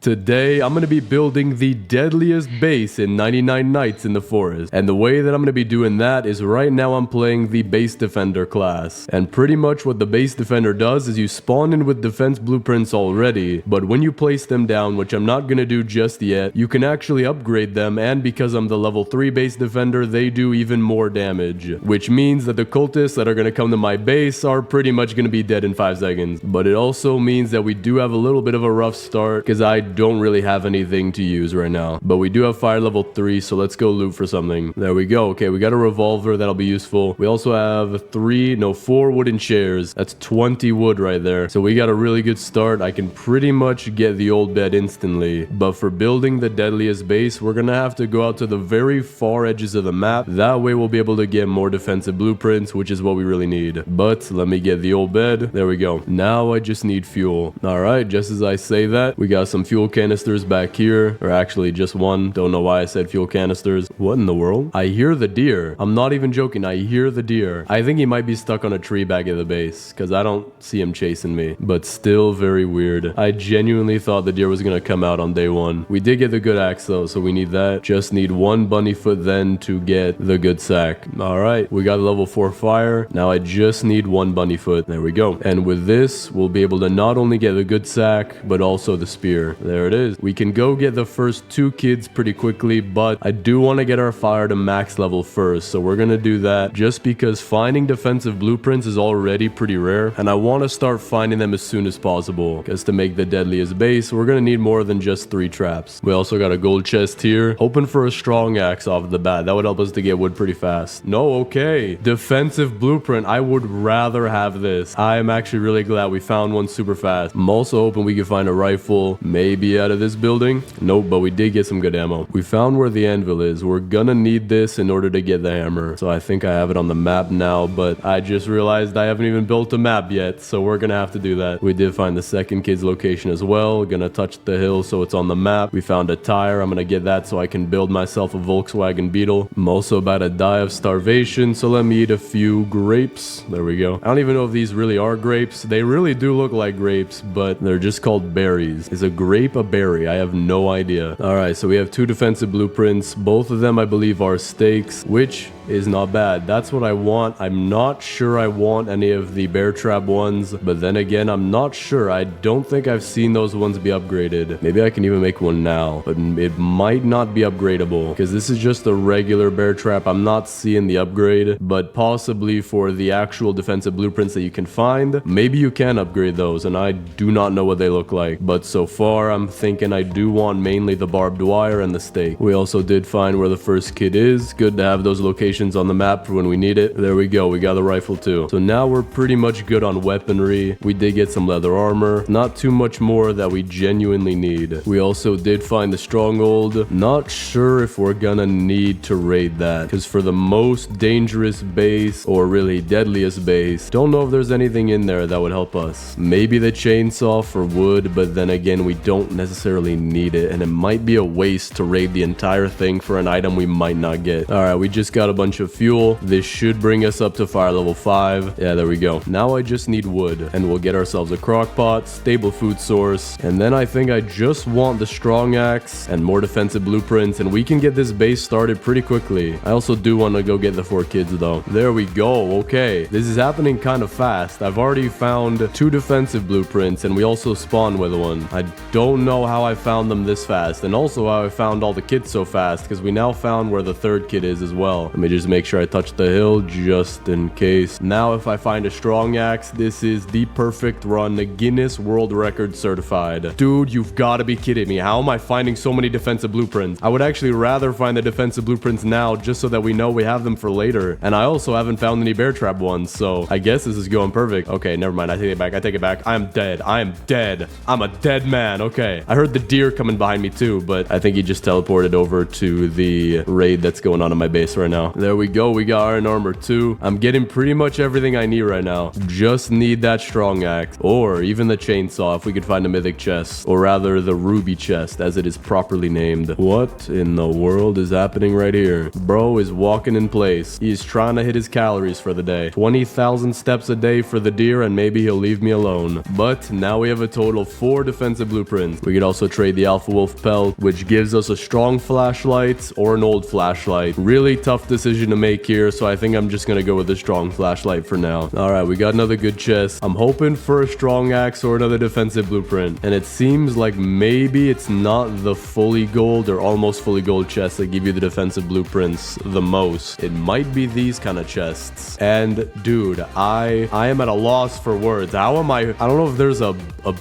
Today, I'm going to be building the deadliest base in 99 Nights in the Forest. And the way that I'm going to be doing that is right now I'm playing the base defender class. And pretty much what the base defender does is you spawn in with defense blueprints already, but when you place them down, which I'm not going to do just yet, you can actually upgrade them, and because I'm the level 3 base defender, they do even more damage. Which means that the cultists that are going to come to my base are pretty much going to be dead in 5 seconds. But it also means that we do have a little bit of a rough start, because I don't really have anything to use right now. But we do have fire level 3, so let's go loot for something. There we go. Okay, we got a revolver. That'll be useful. We also have 4 wooden chairs. That's 20 wood right there. So we got a really good start. I can pretty much get the old bed instantly. But for building the deadliest base, we're gonna have to go out to the very far edges of the map. That way we'll be able to get more defensive blueprints, which is what we really need. But let me get the old bed. There we go. Now I just need fuel. All right, just as I say that, we got some fuel canisters back here, or actually just one. Don't know why I said fuel canisters. What in the world? I hear the deer. I'm not even joking. I hear the deer. I think he might be stuck on a tree back at the base because I don't see him chasing me, but still very weird. I genuinely thought the deer was gonna come out on day 1. We did get the good axe though, so we need that. Just need 1 bunny foot then to get the good sack. All right, we got a level 4 fire. Now I just need 1 bunny foot. There we go. And with this, we'll be able to not only get the good sack, but also the spear. There it is. We can go get the first 2 kids pretty quickly, but I do want to get our fire to max level first, so we're gonna do that just because finding defensive blueprints is already pretty rare, and I want to start finding them as soon as possible, because to make the deadliest base, we're gonna need more than just 3 traps. We also got a gold chest here, hoping for a strong axe off the bat. That would help us to get wood pretty fast. No, okay. Defensive blueprint. I would rather have this. I am actually really glad we found one super fast. I'm also hoping we can find a rifle, maybe out of this building. Nope, but we did get some good ammo. We found where the anvil is. We're gonna need this in order to get the hammer. So I think I have it on the map now, but I just realized I haven't even built a map yet, so we're gonna have to do that. We did find the second kid's location as well. Gonna touch the hill so it's on the map. We found a tire. I'm gonna get that so I can build myself a Volkswagen Beetle. I'm also about to die of starvation, so let me eat a few grapes. There we go. I don't even know if these really are grapes. They really do look like grapes, but they're just called berries. Is a grape a berry? I have no idea. All right, so we have 2 defensive blueprints. Both of them, I believe, are steaks, which is not bad. That's what I want. I'm not sure I want any of the bear trap ones, but then again, I'm not sure. I don't think I've seen those ones be upgraded. Maybe I can even make one now, but it might not be upgradable because this is just a regular bear trap. I'm not seeing the upgrade, but possibly for the actual defensive blueprints that you can find, maybe you can upgrade those, and I do not know what they look like. But so far, I'm thinking I do want mainly the barbed wire and the steak. We also did find where the first kid is. Good to have those locations on the map for when we need it. There we go. We got the rifle too. So now we're pretty much good on weaponry. We did get some leather armor. Not too much more that we genuinely need. We also did find the stronghold. Not sure if we're gonna need to raid that, because for the most dangerous base, or really deadliest base, don't know if there's anything in there that would help us. Maybe the chainsaw for wood, but then again, we don't necessarily need it, and it might be a waste to raid the entire thing for an item we might not get. All right, we just got a bunch of fuel. This should bring us up to fire level 5. Yeah, there we go. Now I just need wood, and we'll get ourselves a crock pot, stable food source, and then I think I just want the strong axe and more defensive blueprints, and we can get this base started pretty quickly. I also do want to go get the 4 kids though. There we go. Okay, this is happening kind of fast. I've already found 2 defensive blueprints, and we also spawned with one. I don't know how I found them this fast, and also how I found all the kids so fast, because we now found where the 3rd kid is as well. Let me just make sure I touch the hill just in case. Now if I find a strong axe, this is the perfect run. The Guinness World Record certified. Dude, you've got to be kidding me. How am I finding so many defensive blueprints? I would actually rather find the defensive blueprints now just so that we know we have them for later. And I also haven't found any bear trap ones, so I guess this is going perfect. Okay, never mind. I take it back. I take it back. I am dead. I am dead. I'm a dead man. Okay. I heard the deer coming behind me too, but I think he just teleported over to the raid that's going on in my base right now. There we go. We got iron armor too. I'm getting pretty much everything I need right now. Just need that strong axe, or even the chainsaw if we could find a mythic chest, or rather the ruby chest as it is properly named. What in the world is happening right here? Bro is walking in place. He's trying to hit his calories for the day. 20,000 steps a day for the deer, and maybe he'll leave me alone. But now we have a total of 4 defensive blueprints. blueprints. We could also trade the Alpha Wolf pelt, which gives us a strong flashlight or an old flashlight. Really tough decision to make here, so I think I'm just gonna go with a strong flashlight for now. All right, we got another good chest. I'm hoping for a strong axe or another defensive blueprint, and it seems like maybe it's not the fully gold or almost fully gold chests that give you the defensive blueprints the most. It might be these kind of chests. And dude, I am at a loss for words. How am I don't know if there's a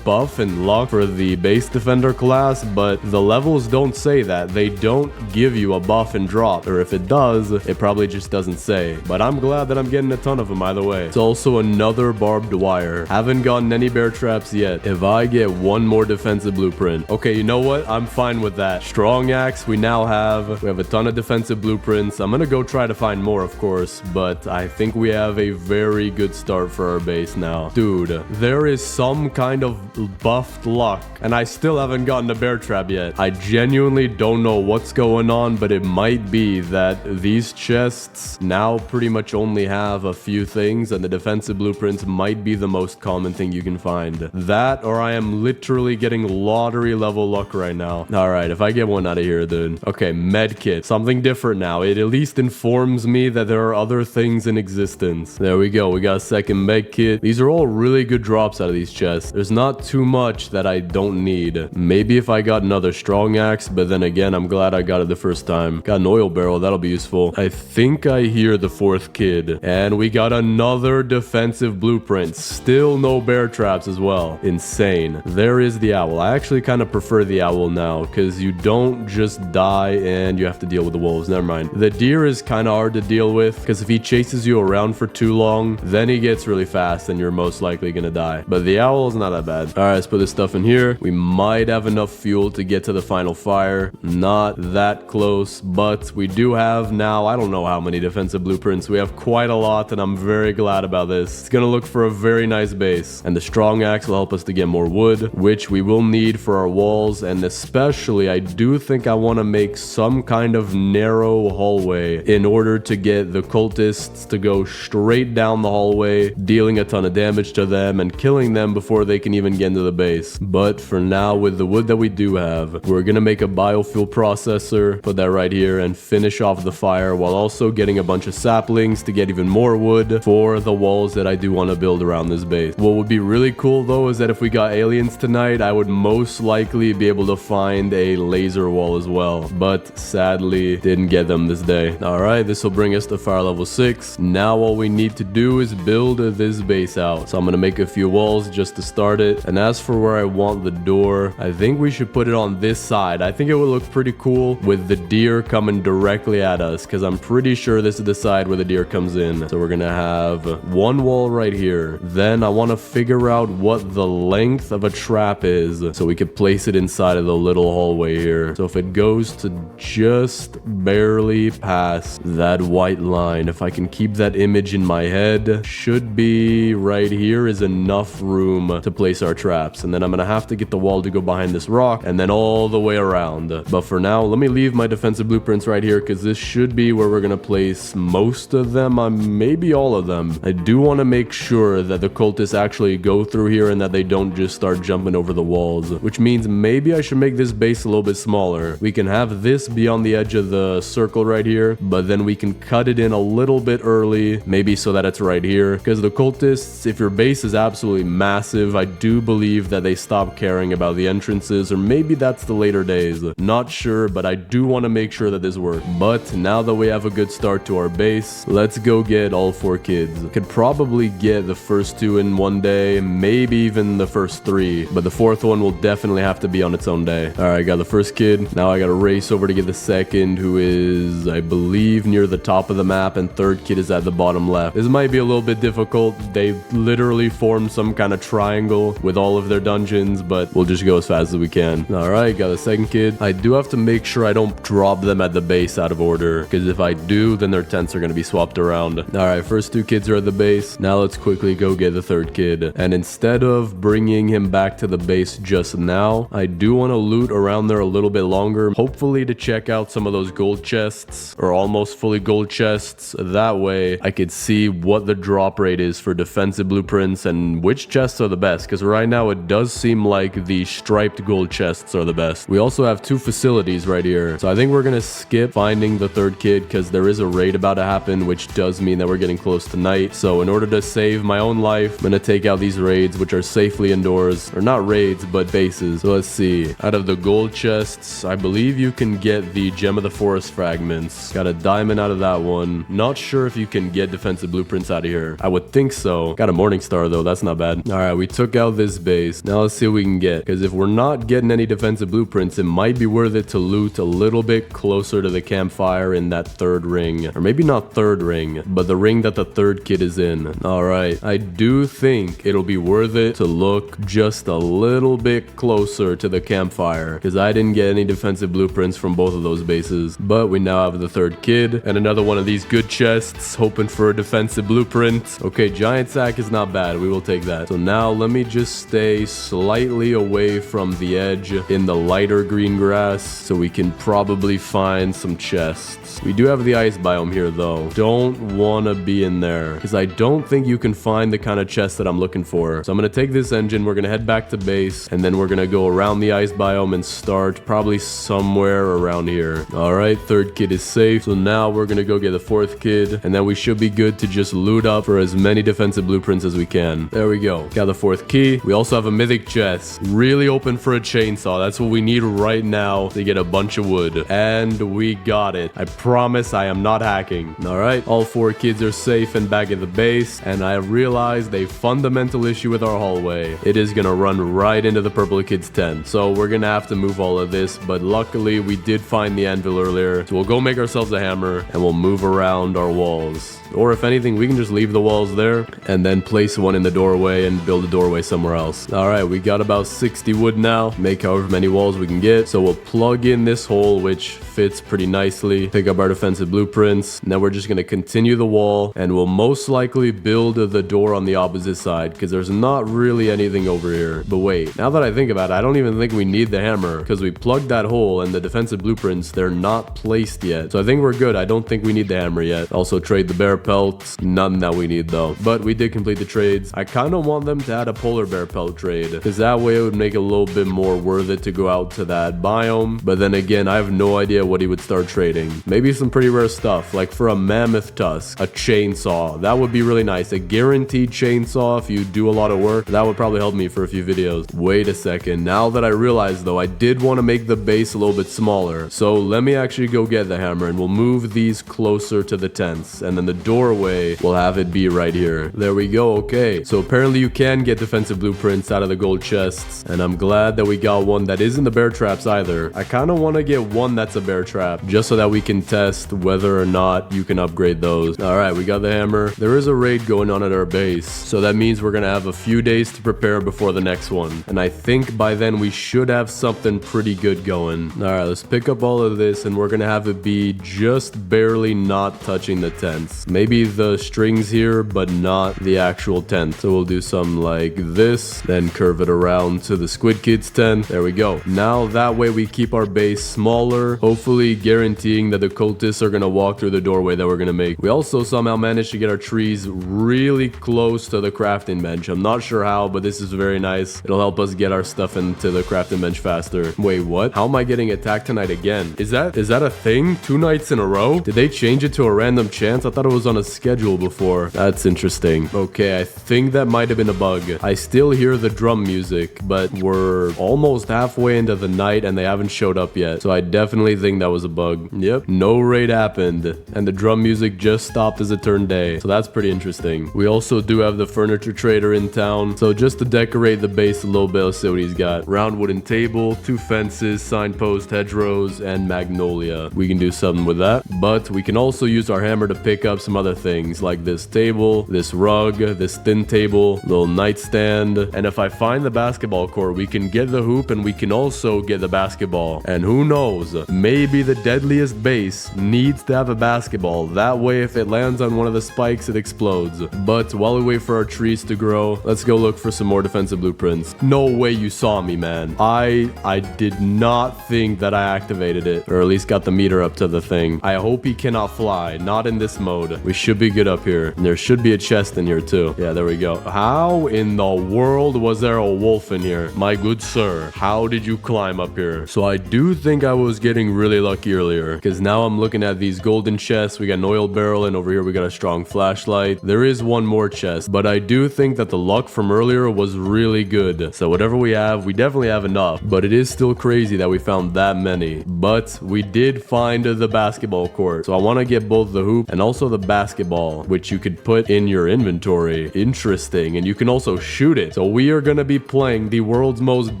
buff and luck for the base defender class, but the levels don't say that. They don't give you a buff and drop, or if it does, it probably just doesn't say. But I'm glad that I'm getting a ton of them either way. It's also another barbed wire. Haven't gotten any bear traps yet. If I get one more defensive blueprint, okay, you know what? I'm fine with that. Strong axe, we have a ton of defensive blueprints. I'm gonna go try to find more, of course, but I think we have a very good start for our base now. Dude, there is some kind of buffed luck, and I still haven't gotten a bear trap yet. I genuinely don't know what's going on, but it might be that these chests now pretty much only have a few things, and the defensive blueprints might be the most common thing you can find. That, or I am literally getting lottery level luck right now. All right, if I get one out of here, dude. Okay, medkit. Something different now. It at least informs me that there are other things in existence. There we go. We got a second medkit. These are all really good drops out of these chests. There's not too much that I don't need. Maybe if I got another strong axe, but then again, I'm glad I got it the first time. Got an oil barrel. That'll be useful. I think I hear the fourth kid. And we got another defensive blueprint. Still no bear traps as well. Insane. There is the owl. I actually kind of prefer the owl now because you don't just die and you have to deal with the wolves. Never mind. The deer is kind of hard to deal with because if he chases you around for too long, then he gets really fast and you're most likely gonna die. But the owl is not that bad. All right, let's put this stuff in here. We might have enough fuel to get to the final fire. Not that close, but we do have now, I don't know how many defensive blueprints. We have quite a lot, and I'm very glad about this. It's gonna look for a very nice base, and the strong axe will help us to get more wood, which we will need for our walls. And especially, I do think I want to make some kind of narrow hallway in order to get the cultists to go straight down the hallway, dealing a ton of damage to them and killing them before they can even get into the base. But for now, with the wood that we do have, we're gonna make a biofuel processor, put that right here, and finish off the fire while also getting a bunch of saplings to get even more wood for the walls that I do want to build around this base. What would be really cool though is that if we got aliens tonight, I would most likely be able to find a laser wall as well, but sadly didn't get them this day. All right, this will bring us to fire level 6. Now all we need to do is build this base out. So I'm gonna make a few walls just to start it. And as for where I want the door, I think we should put it on this side. I think it would look pretty cool with the deer coming directly at us, because I'm pretty sure this is the side where the deer comes in. So we're gonna have one wall right here. Then I want to figure out what the length of a trap is so we could place it inside of the little hallway here. So if it goes to just barely past that white line, if I can keep that image in my head, should be right here is enough room to place our traps. And then I'm gonna have to get the wall to go behind this rock and then all the way around. But for now, let me leave my defensive blueprints right here because this should be where we're gonna place most of them, maybe all of them. I do want to make sure that the cultists actually go through here and that they don't just start jumping over the walls, which means maybe I should make this base a little bit smaller. We can have this be on the edge of the circle right here, but then we can cut it in a little bit early, maybe so that it's right here, because the cultists, if your base is absolutely massive, I do believe that they stop caring about the entrances, or maybe that's the later days. Not sure, but I do want to make sure that this works. But now that we have a good start to our base, let's go get all 4 kids. Could probably get the first 2 in one day, maybe even the first 3, but the 4th one will definitely have to be on its own day. All right, got the first kid. Now I got to race over to get the second, who is, I believe, near the top of the map, and third kid is at the bottom left. This might be a little bit difficult. They literally form some kind of triangle with all of their dungeons, but we'll just go as fast as we can. All right, got the second kid. I do have to make sure I don't drop them at the base out of order, because if I do, then their tents are going to be swapped around. All right, first 2 kids are at the base. Now let's quickly go get the third kid. And instead of bringing him back to the base just now, I do want to loot around there a little bit longer, hopefully to check out some of those gold chests, or almost fully gold chests. That way I could see what the drop rate is for defensive blueprints and which chests are the best, because right now it does seem like the the striped gold chests are the best. We also have 2 facilities right here. So I think we're gonna skip finding the 3rd kid because there is a raid about to happen, which does mean that we're getting close to night. So in order to save my own life, I'm gonna take out these raids, which are safely indoors. Or not raids, but bases. So let's see. Out of the gold chests, I believe you can get the Gem of the Forest fragments. Got a diamond out of that one. Not sure if you can get defensive blueprints out of here. I would think so. Got a morning star though, that's not bad. Alright, we took out this base. Now let's see what we can get. Because if we're not getting any defensive blueprints, it might be worth it to loot a little bit closer to the campfire in that 3rd ring. Or maybe not 3rd ring, but the ring that the 3rd kid is in. Alright, I do think it'll be worth it to look just a little bit closer to the campfire. Because I didn't get any defensive blueprints from both of those bases. But we now have the 3rd kid and another one of these good chests, hoping for a defensive blueprint. Okay, giant sack is not bad. We will take that. So now let me just stay slightly away from the edge in the lighter green grass so we can probably find some chests. We do have the ice biome here though. Don't want to be in there because I don't think you can find the kind of chest that I'm looking for. So I'm going to take this engine. We're going to head back to base and then we're going to go around the ice biome and start probably somewhere around here. All right, 3rd kid is safe. So now we're going to go get the 4th kid and then we should be good to just loot up for as many defensive blueprints as we can. There we go. Got the 4th key. We also have a mythic chest. Really open for a chainsaw. That's what we need right now to get a bunch of wood. And we got it. I promise I am not hacking. All right, all 4 kids are safe and back at the base. And I realized a fundamental issue with our hallway. It is going to run right into the purple kid's tent. So we're going to have to move all of this. But luckily we did find the anvil earlier. So we'll go make ourselves a hammer and we'll move around our walls. Or if anything, we can just leave the walls there and then place one in the doorway and build a doorway somewhere else. All right, we got about 60 wood now. Make however many walls we can get. So we'll plug in this hole, which fits pretty nicely. Pick up our defensive blueprints. Now we're just going to continue the wall and we'll most likely build the door on the opposite side because there's not really anything over here. But wait, now that I think about it, I don't even think we need the hammer because we plugged that hole and the defensive blueprints, they're not placed yet. So I think we're good. I don't think we need the hammer yet. Also trade the bear pelts. None that we need though. But we did complete the trades. I kind of want them to add a polar bear pelt trade because that way it would make it a little bit more worth it to go out to that biome. But then again, I have no idea what he would start trading. Maybe some pretty rare stuff like for a mammoth tusk, a chainsaw. That would be really nice. A guaranteed chainsaw if you do a lot of work. That would probably help me for a few videos. Wait a second. Now that I realize though, I did want to make the base a little bit smaller. So let me actually go get the hammer and we'll move these closer to the tents. And then the doorway, we'll have it be right here. There we go. Okay. So apparently you can get defensive blueprints out of the gold chests. And I'm glad that we got one that isn't the bear traps either. I kind of want to get one that's a bear trap just so that we can test whether or not you can upgrade those. All right, we got the hammer. There is a raid going on at our base. So that means we're going to have a few days to prepare before the next one. And I think by then we should have something pretty good going. All right, let's pick up all of this and we're going to have it be just barely not touching the tents. Maybe the strings here, but not the actual tent. So we'll do something like this, then curve it around to the squid kid's tent. There we go. Now that way we keep our base smaller, hopefully guaranteeing that the cultists are going to walk through the doorway that we're going to make. We also somehow managed to get our trees really close to the crafting bench. I'm not sure how, but this is very nice. It'll help us get our stuff into the crafting bench faster. Wait, what? How am I getting attacked tonight again? Is that a thing? 2 nights in a row? Did they change it to a random chance? I thought it was on a schedule before. That's interesting. Okay, I think that might have been a bug. I still hear the drum music, but we're almost halfway into the night and they haven't showed up yet. So I definitely think that was a bug. Yep, no raid happened and the drum music just stopped as it turned day. So that's pretty interesting. We also do have the furniture trader in town. So just to decorate the base a little bit, let's see what he's got. Round wooden table, 2 fences, signpost, hedgerows, and magnolia. We can do something with that. But we can also use our hammer to pick up some other things like this table, this rug, this thin table, little nightstand. And if I find the basketball court, we can get the hoop and we can also get the basketball. And who knows, maybe the deadliest base needs to have a basketball. That way, if it lands on one of the spikes, it explodes. But while we wait for our trees to grow, let's go look for some more defensive blueprints. No way you saw me, man. I did not think that I activated it, or at least got the meter up to the thing. I hope he cannot fly, not in this mode. We should be good up here. And there should be a chest in here too. Yeah, there we go. How in the world was there a wolf in here? here? My good sir, how did you climb up here? So I do think I was getting really lucky earlier, because now I'm looking at these golden chests. We got an oil barrel, and over here we got a strong flashlight. There is one more chest, but I do think that the luck from earlier was really good. So whatever we have, we definitely have enough, but it is still crazy that we found that many. But we did find the basketball court, so I want to get both the hoop and also the basketball, which you could put in your inventory. Interesting. And you can also shoot it. So we are going to be playing the world's most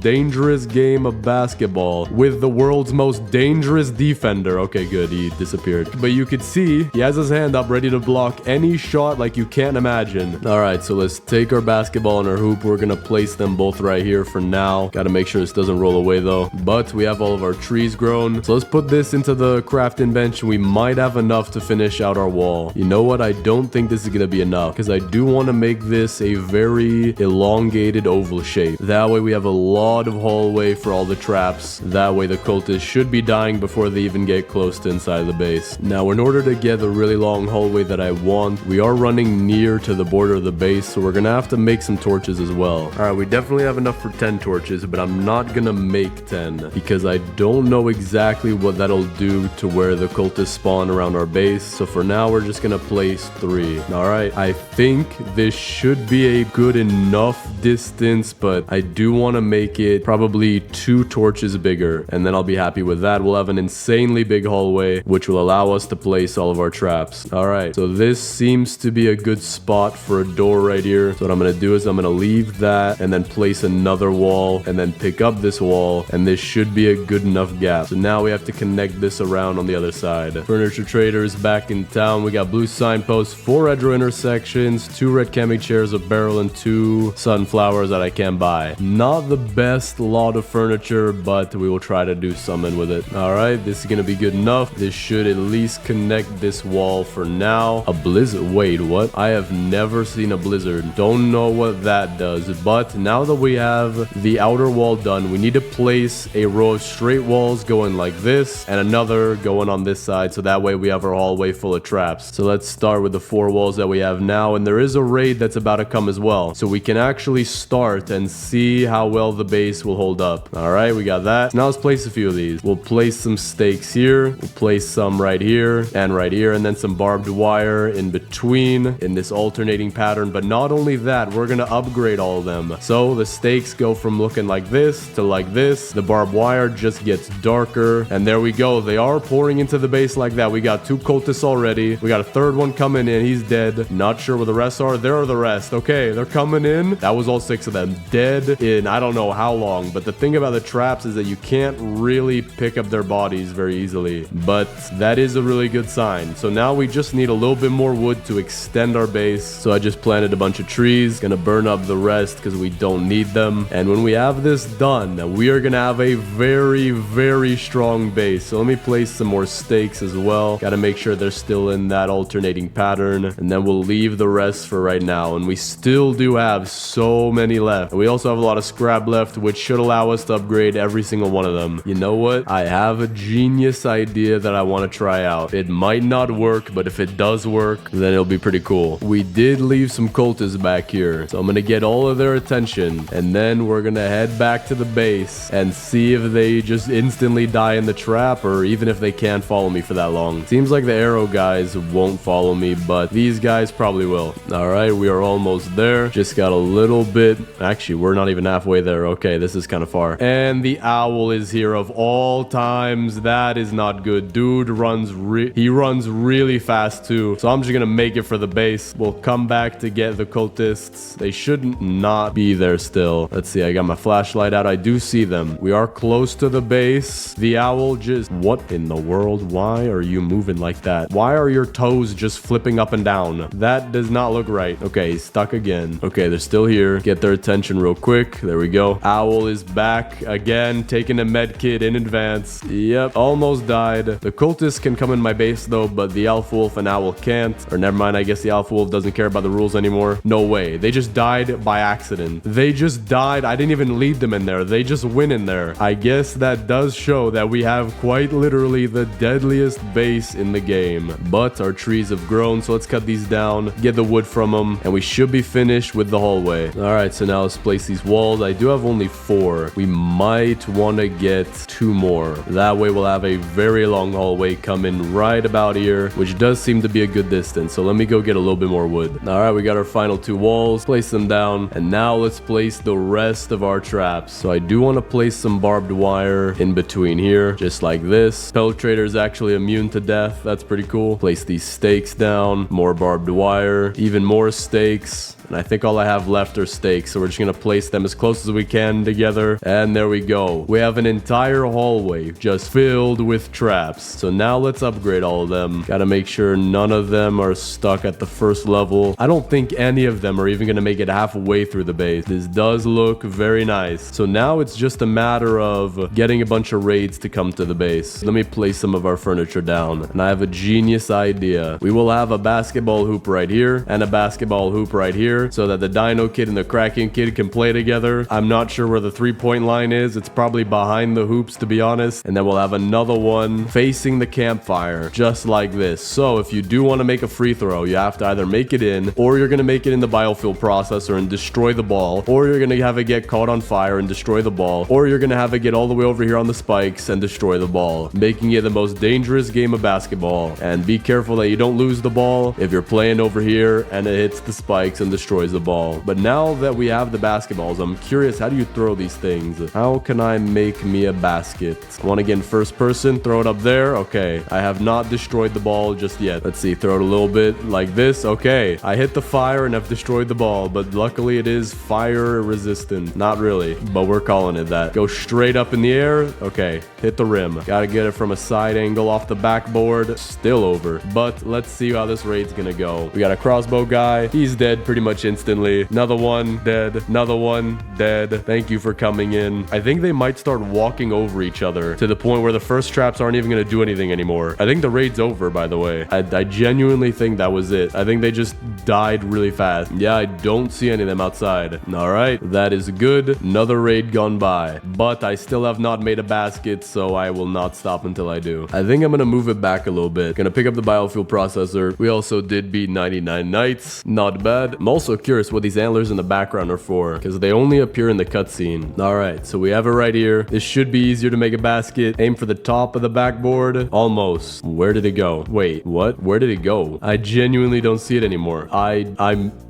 dangerous game of basketball with the world's most dangerous defender. Okay, good, he disappeared, but you could see he has his hand up ready to block any shot like you can't imagine. All right, so let's take our basketball and our hoop. We're gonna place them both right here for now. Gotta make sure this doesn't roll away though, but we have all of our trees grown, so let's put this into the crafting bench. We might have enough to finish out our wall. You know what, I don't think this is gonna be enough, because I do want to make this a very elongated oval shape. That way we have a lot of hallway for all the traps. That way the cultists should be dying before they even get close to inside the base. Now, in order to get the really long hallway that I want, we are running near to the border of the base, so we're gonna have to make some torches as well. All right, we definitely have enough for 10 torches, but I'm not gonna make 10 because I don't know exactly what that'll do to where the cultists spawn around our base. So for now, we're just gonna place 3. All right, I think this should be a good enough distance, but I do want to make it probably 2 torches bigger, and then I'll be happy with that. We'll have an insanely big hallway, which will allow us to place all of our traps. All right, so this seems to be a good spot for a door right here. So what I'm going to do is I'm going to leave that and then place another wall and then pick up this wall, and this should be a good enough gap. So now we have to connect this around on the other side. Furniture trader is back in town. We got blue signposts, 4 hydro intersections, 2 red camping chairs, a barrel, and 2 sunflowers that I can buy. Not the best lot of furniture, but we will try to do something with it. All right, this is gonna be good enough. This should at least connect this wall for now. A blizzard, wait, what? I have never seen a blizzard. Don't know what that does, but now that we have the outer wall done, we need to place a row of straight walls going like this and another going on this side, so that way we have our hallway full of traps. So let's start with the 4 walls that we have now, and there is a raid that's about to come as well, so we can actually start and see how well the base will hold up. All right, we got that. So now let's place a few of these. We'll place some stakes here, we'll place some right here, and then some barbed wire in between in this alternating pattern. But not only that, we're gonna upgrade all of them. So the stakes go from looking like this to like this. The barbed wire just gets darker, and there we go. They are pouring into the base like that. We got 2 cultists already. We got a 3rd one coming in. He's dead. Not sure where the rest are. There are the rest. Okay, they're coming in. That was all 6 of them dead in I don't know how long. But the thing about the traps is that you can't really pick up their bodies very easily, but that is a really good sign. So now we just need a little bit more wood to extend our base. So I just planted a bunch of trees, gonna burn up the rest because we don't need them. And when we have this done, we are gonna have a very, very strong base. So let me place some more stakes as well. Gotta make sure they're still in that alternating pattern, and then we'll leave the rest for right now. And we still do have so many left. And we also have a lot of scrap left, which should allow us to upgrade every single one of them. You know what? I have a genius idea that I want to try out. It might not work, but if it does work, then it'll be pretty cool. We did leave some cultists back here, so I'm gonna get all of their attention, and then we're gonna head back to the base and see if they just instantly die in the trap, or even if they can't follow me for that long. Seems like the arrow guys won't follow me, but these guys probably will. All right, we are almost there. Just got a little bit. Actually, we're not even halfway there. Okay, this is kind of far. And the owl is here of all times. That is not good. Dude runs really fast too. So I'm just gonna make it for the base. We'll come back to get the cultists. They should not be there still. Let's see, I got my flashlight out. I do see them. We are close to the base. The owl just... What in the world? Why are you moving like that? Why are your toes just flipping up and down? That does not look right. Okay, he's stuck again. Okay, they're still here. Get their attention real quick. There we go. Owl is back again, taking a med kit in advance. Yep, almost died. The cultists can come in my base though, but the Alpha Wolf and Owl can't. Or never mind, I guess the Alpha Wolf doesn't care about the rules anymore. No way. They just died by accident. They just died. I didn't even lead them in there. They just went in there. I guess that does show that we have quite literally the deadliest base in the game. But our trees have grown, so let's cut these down, get the wood from them, and we should be finished with the hallway. All right, so now let's place these walls. basketballs. I do have only 4. We might want to get 2 more. That way we'll have a very long hallway coming right about here, which does seem to be a good distance. So let me go get a little bit more wood. All right, we got our final 2 walls. Place them down. And now let's place the rest of our traps. So I do want to place some barbed wire in between here, just like this. Penetrator is actually immune to death. That's pretty cool. Place these stakes down. More barbed wire. Even more stakes. And I think all I have left are stakes, so we're just going to place them as close as we can together. And there we go. We have an entire hallway just filled with traps. So now let's upgrade all of them. Got to make sure none of them are stuck at the first level. I don't think any of them are even going to make it halfway through the base. This does look very nice. So now it's just a matter of getting a bunch of raids to come to the base. Let me place some of our furniture down. And I have a genius idea. We will have a basketball hoop right here and a basketball hoop right here, so that the Dino Kid and the Kraken Kid can play together. I'm not sure where the 3-point line is. It's probably behind the hoops, to be honest. And then we'll have another one facing the campfire, just like this. So if you do want to make a free throw, you have to either make it in, or you're going to make it in the biofuel processor and destroy the ball, or you're going to have it get caught on fire and destroy the ball, or you're going to have it get all the way over here on the spikes and destroy the ball, making it the most dangerous game of basketball. And be careful that you don't lose the ball if you're playing over here and it hits the spikes and destroys the ball. But now that we have the basketballs, I'm curious, how do you throw these things? How can I make me a basket? I want to get in first person, throw it up there. Okay, I have not destroyed the ball just yet. Let's see, throw it a little bit like this. Okay, I hit the fire and I've destroyed the ball, but luckily it is fire resistant. Not really, but we're calling it that. Go straight up in the air. Okay, hit the rim. Gotta get it from a side angle off the backboard. Still over, but let's see how this raid's gonna go. We got a crossbow guy. He's dead pretty much instantly. Another one dead. Another one dead. Thank you for coming in. I think they might start walking over each other to the point where the first traps aren't even going to do anything anymore. I think the raid's over, by the way. I genuinely think that was it. I think they just died really fast. Yeah, I don't see any of them outside. All right, that is good. Another raid gone by, but I still have not made a basket, so I will not stop until I do. I think I'm going to move it back a little bit. Gonna pick up the biofuel processor. We also did beat 99 nights. Not bad. I'm also curious what these antlers in the background are for, because they only appear in the cutscene. All right, so we have it right here. This should be easier to make a basket. Aim for the top of the backboard. Almost. Where did it go? Wait, what? Where did it go? I genuinely don't see it anymore.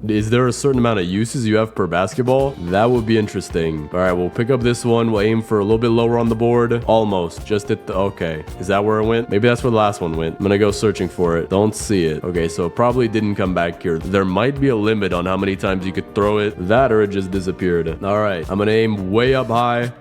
Is there a certain amount of uses you have per basketball? That would be interesting. All right, we'll pick up this one. We'll aim for a little bit lower on the board. Almost. Just hit the, okay. Is that where it went? Maybe that's where the last one went. I'm gonna go searching for it. Don't see it. Okay, so it probably didn't come back here. There might be a limit on how many times you could throw it. That or it just disappeared. All right, I'm gonna aim way up high.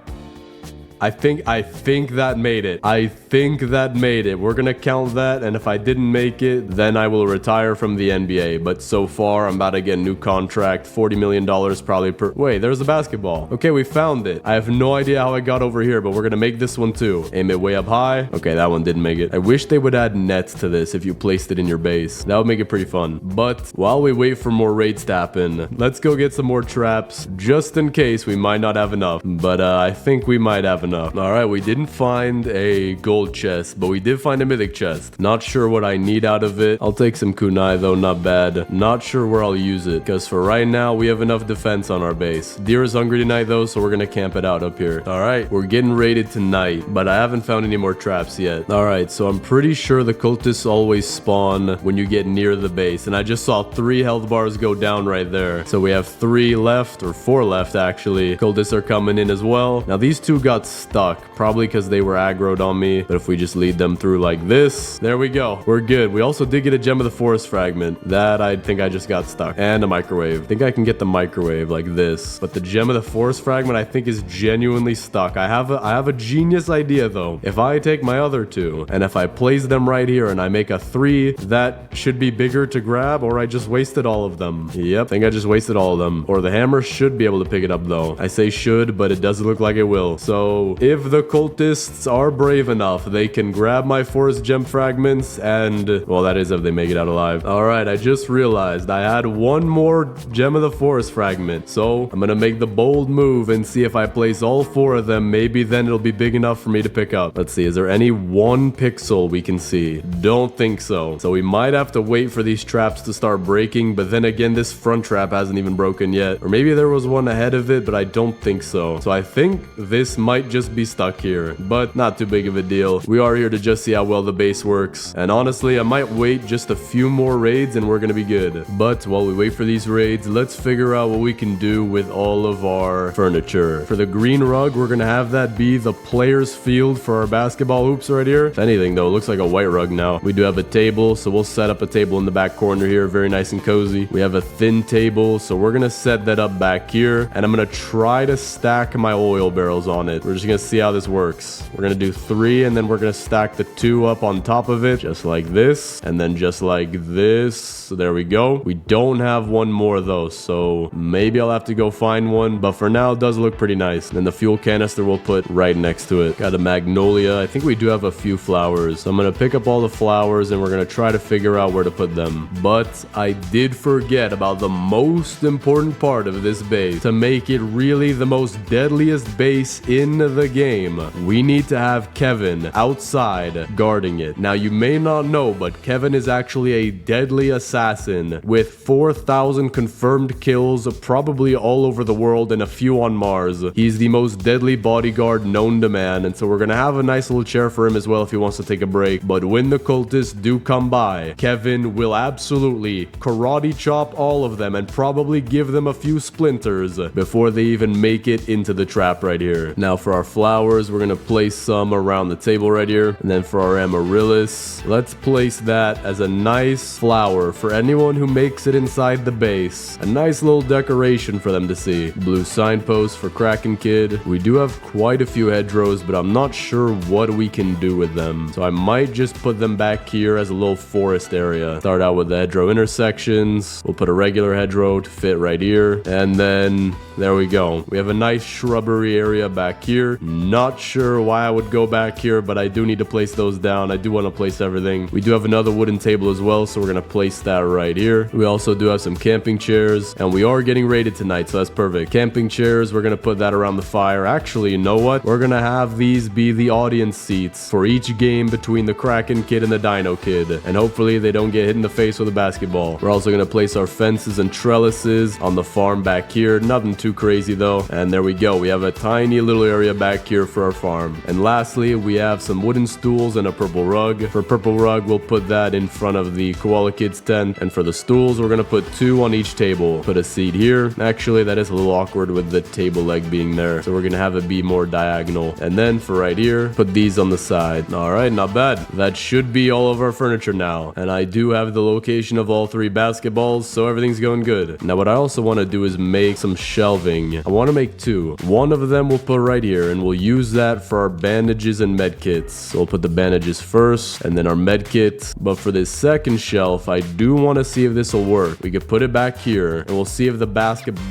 I think that made it. I think that made it. We're gonna count that, and if I didn't make it, then I will retire from the NBA. But so far, I'm about to get a new contract, $40 million probably per... Wait, there's a basketball. Okay, we found it. I have no idea how I got over here, but we're gonna make this one too. Aim it way up high. Okay, that one didn't make it. I wish they would add nets to this if you placed it in your base. That would make it pretty fun. But while we wait for more raids to happen, let's go get some more traps, just in case we might not have enough. But I think we might have enough. All right, we didn't find a gold chest, but we did find a mythic chest. Not sure what I need out of it. I'll take some kunai though, not bad. Not sure where I'll use it, because for right now, we have enough defense on our base. Deer is hungry tonight though, so we're gonna camp it out up here. All right, we're getting raided tonight, but I haven't found any more traps yet. All right, so I'm pretty sure the cultists always spawn when you get near the base, and I just saw 3 health bars go down right there. So we have 3 left, or 4 left actually. Cultists are coming in as well. Now these 2 got stuck, probably because they were aggroed on me, but if we just lead them through like this, there we go. We're good. We also did get a gem of the forest fragment. That I think I just got stuck. And a microwave. I think I can get the microwave like this, but the gem of the forest fragment I think is genuinely stuck. I have a genius idea though. If I take my other 2 and if I place them right here and I make a 3, that should be bigger to grab, or I just wasted all of them. Yep, I think I just wasted all of them. Or the hammer should be able to pick it up though. I say should, but it doesn't look like it will. So So if the cultists are brave enough, they can grab my forest gem fragments and, well, that is if they make it out alive. All right, I just realized I had one more gem of the forest fragment. So I'm gonna make the bold move and see if I place all 4 of them. Maybe then it'll be big enough for me to pick up. Let's see, is there any 1 pixel we can see? Don't think so. So we might have to wait for these traps to start breaking, but then again, this front trap hasn't even broken yet. Or maybe there was one ahead of it, but I don't think so. So I think this might just be stuck here, but not too big of a deal. We are here to just see how well the base works. And honestly, I might wait just a few more raids and we're gonna be good. But while we wait for these raids, let's figure out what we can do with all of our furniture. For the green rug, we're gonna have that be the player's field for our basketball hoops right here. If anything though, it looks like a white rug now. We do have a table, so we'll set up a table in the back corner here, very nice and cozy. We have a thin table, so we're gonna set that up back here, and I'm gonna try to stack my oil barrels on it. We're just gonna see how this works. We're gonna do 3, and then we're gonna stack the 2 up on top of it, just like this, and then just like this. So there we go. We don't have one more though, so maybe I'll have to go find one, but for now it does look pretty nice. And then the fuel canister we'll put right next to it. Got a magnolia. I think we do have a few flowers, so I'm gonna pick up all the flowers and we're gonna try to figure out where to put them. But I did forget about the most important part of this base. To make it really the most deadliest base in the game, we need to have Kevin outside guarding it. Now you may not know, but Kevin is actually a deadly assassin with 4,000 confirmed kills, probably all over the world and a few on Mars. He's the most deadly bodyguard known to man, and so we're gonna have a nice little chair for him as well if he wants to take a break. But when the cultists do come by, Kevin will absolutely karate chop all of them and probably give them a few splinters before they even make it into the trap right here. Now for our flowers, we're gonna place some around the table right here, and then for our amaryllis, let's place that as a nice flower for anyone who makes it inside the base. A nice little decoration for them to see. Blue signpost for Kraken Kid. We do have quite a few hedgerows, but I'm not sure what we can do with them, so I might just put them back here as a little forest area. Start out with the hedgerow intersections. We'll put a regular hedgerow to fit right here, and then there we go. We have a nice shrubbery area back here. Not sure why I would go back here, but I do need to place those down. I do want to place everything. We do have another wooden table as well, so we're gonna place that right here. We also do have some camping chairs, and we are getting raided tonight, so that's perfect. Camping chairs, we're gonna put that around the fire. Actually, you know what? We're gonna have these be the audience seats for each game between the Kraken Kid and the Dino Kid, and hopefully they don't get hit in the face with a basketball. We're also gonna place our fences and trellises on the farm back here. Nothing too crazy though. And there we go. We have a tiny little area back here for our farm. And lastly, we have some wooden stools and a purple rug. For purple rug, we'll put that in front of the Koala Kids tent. And for the stools, we're gonna put 2 on each table. Put a seat here. Actually, that is a little awkward with the table leg being there, so we're gonna have it be more diagonal. And then for right here, put these on the side. All right, not bad. That should be all of our furniture now. And I do have the location of all 3 basketballs, so everything's going good. Now what I also want to do is make some shelving. I want to make 2. One of them we'll put right here, and we'll use that for our bandages and med kits. So we'll put the bandages first and then our med kit. But for this second shelf, I do want to see if this will work. We could put it back here and we'll see if the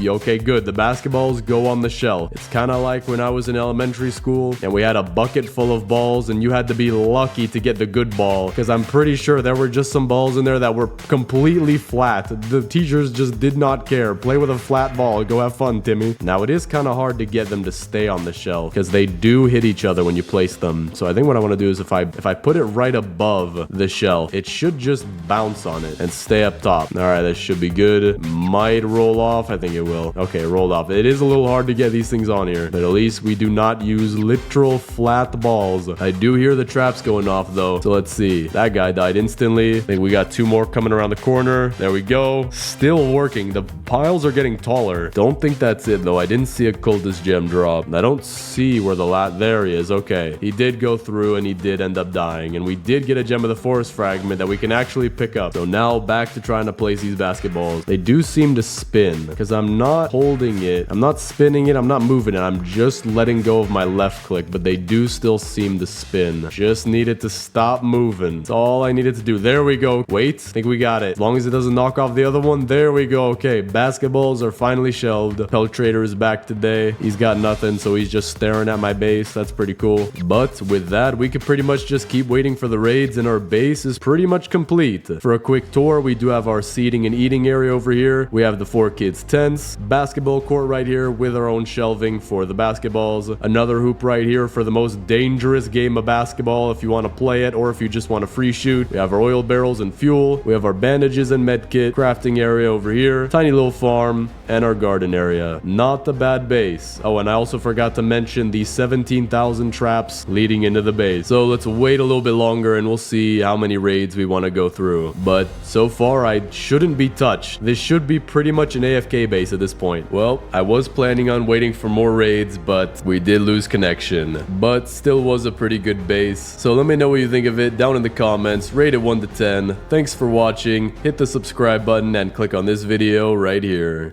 okay, good. The basketballs go on the shelf. It's kind of like when I was in elementary school and we had a bucket full of balls and you had to be lucky to get the good ball, because I'm pretty sure there were just some balls in there that were completely flat. The teachers just did not care. Play with a flat ball. Go have fun, Timmy. Now it is kind of hard to get them to stay on the shelf because they do hit each other when you place them. So I think what I want to do is if I put it right above the shelf, it should just bounce on it and stay up top. All right, that should be good. Might roll off. I think it will. Okay, rolled off. It is a little hard to get these things on here, but at least we do not use literal flat balls. I do hear the traps going off though. So let's see. That guy died instantly. I think we got 2 more coming around the corner. There we go. Still working. The piles are getting taller. Don't think that's it though. I didn't see a cultist gem drop. I don't see where the there he is. Okay. He did go through and he did end up dying. And we did get a gem of the forest fragment that we can actually pick up. So now back to trying to place these basketballs. They do seem to spin because I'm not holding it. I'm not spinning it. I'm not moving it. I'm just letting go of my left click, but they do still seem to spin. Just needed to stop moving. That's all I needed to do. There we go. Wait, I think we got it. As long as it doesn't knock off the other one. There we go. Okay, basketballs are finally shelved. Peltrator is back today. He's got nothing, so he's just staring at my base. That's pretty cool. But with that, we could pretty much just keep waiting for the raids, and our base is pretty much complete. For a quick tour, we do have our seating and eating area over here. We have the 4 kids tents, basketball court right here with our own shelving for the basketballs, another hoop right here for the most dangerous game of basketball if you want to play it or if you just want to free shoot. We have our oil barrels and fuel. We have our bandages and med kit, crafting area over here, tiny little farm, and our garden area. Not a bad base. Oh, and I also forgot to mention the 17,000 traps leading into the base. So let's wait a little bit longer and we'll see how many raids we want to go through. But so far, I shouldn't be touched. This should be pretty much an AFK base at this point. Well, I was planning on waiting for more raids, but we did lose connection. But still was a pretty good base. So let me know what you think of it down in the comments. Rate it 1 to 10. Thanks for watching. Hit the subscribe button and click on this video right here.